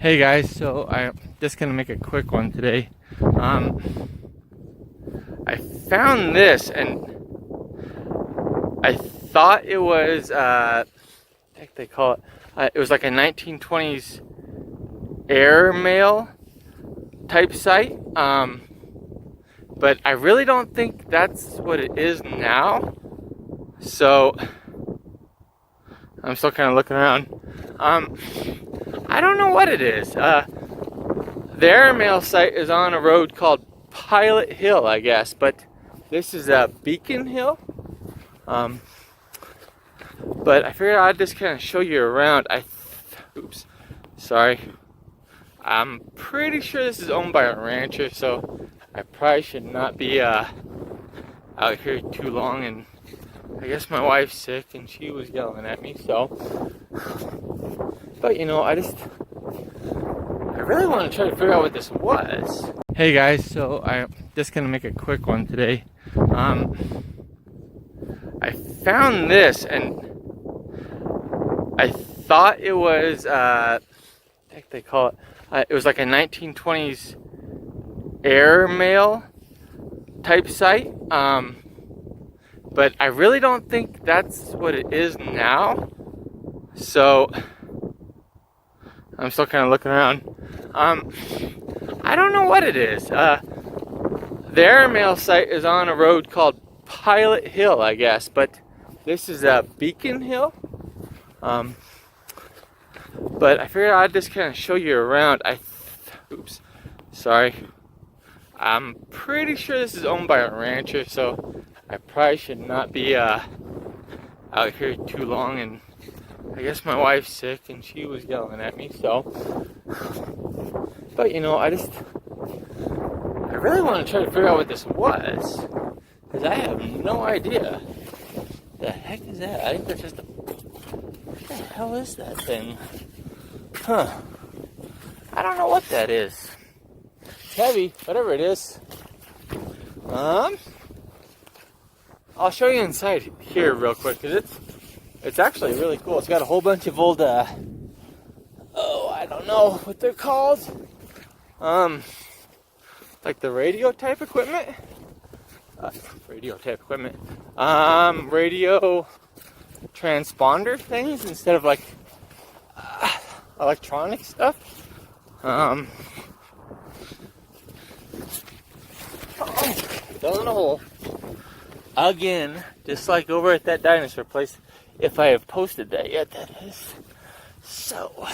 Hey guys, so I'm just gonna make a quick one today. Um, I found this and I thought it was, heck they call it, it was like a 1920s airmail type site. But I really don't think that's what it is now. So I'm still kind of looking around. I don't know what it is. The airmail site is on a road called Pilot Hill, I guess, but this is a Beacon Hill. But I figured I'd just kind of show you around. Oops, sorry. I'm pretty sure this is owned by a rancher, so I probably should not be out here too long. And I guess my wife's sick and she was yelling at me, so. But you know, I really want to try to figure out what this was. Hey guys, so I'm just gonna make a quick one today. I found this and I thought it was, heck they call it, it was like a 1920s airmail type site. But I really don't think that's what it is now. So I'm still kind of looking around. I don't know what it is. The airmail site is on a road called Pilot Hill, I guess, but this is a Beacon Hill. But I figured I'd just kind of show you around. Oops, sorry. I'm pretty sure this is owned by a rancher, so I probably should not be out here too long. And I guess my wife's sick and she was yelling at me, so. But you know, I really want to try to figure out what this was, because I have no idea. The heck is that? I think that's just what the hell is that thing? Huh. I don't know what that is. It's heavy, whatever it is. I'll show you inside here real quick, because it's actually really cool. It's got a whole bunch of old, I don't know what they're called. Like the radio type equipment. Radio transponder things instead of like electronic stuff. Fell in a hole again, just like over at that dinosaur place. If I have posted that yet, that is. So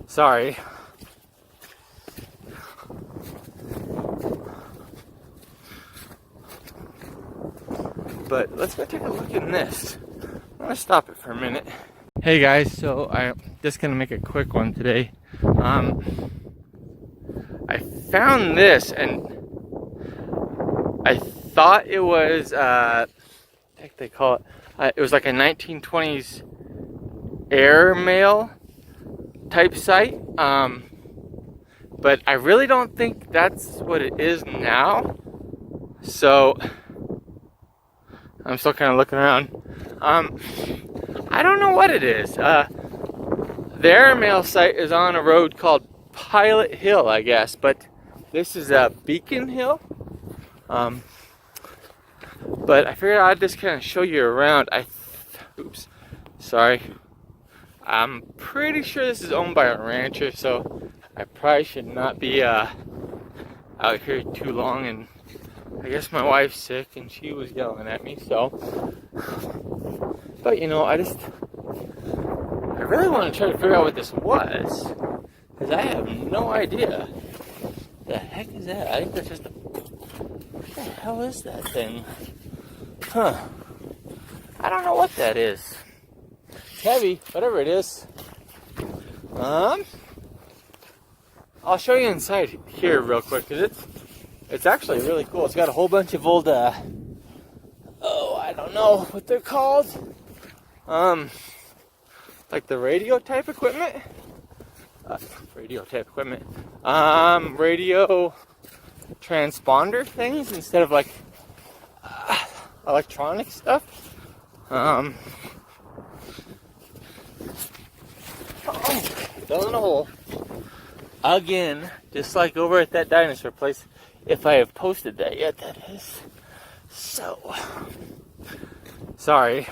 sorry. But let's go take a look in this. I'm gonna stop it for a minute. Hey guys, so I'm just gonna make a quick one today. I found this and I thought it was, heck they call it, it was like a 1920s airmail type site. But I really don't think that's what it is now. So I'm still kind of looking around. I don't know what it is. The airmail site is on a road called Pilot Hill, I guess, but this is a Beacon Hill. But I figured I'd just kind of show you around. Oops, sorry. I'm pretty sure this is owned by a rancher, so I probably should not be out here too long. And I guess my wife's sick and she was yelling at me, so. But you know, I really want to try to figure out what this was, because I have no idea. The heck is that? I think that's just what the hell is that thing? Huh. I don't know what that is. It's heavy, whatever it is. I'll show you inside here real quick, because it's actually really cool. It's got a whole bunch of old, I don't know what they're called. Like the radio type equipment. Radio transponder things instead of like electronic stuff. fell in a hole. Again, just like over at that dinosaur place. If I have posted that yet, that is. So, sorry.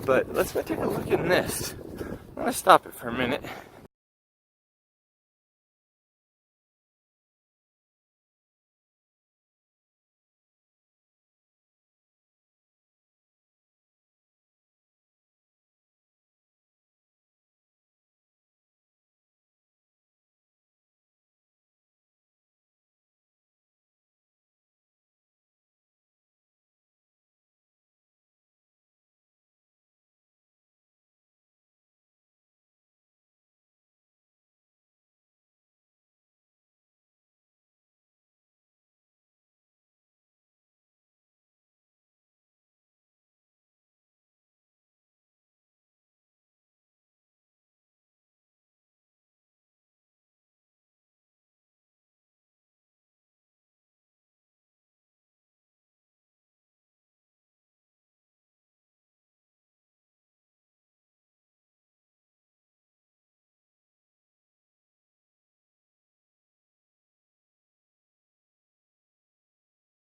But let's go take a look in this. I'm gonna stop it for a minute.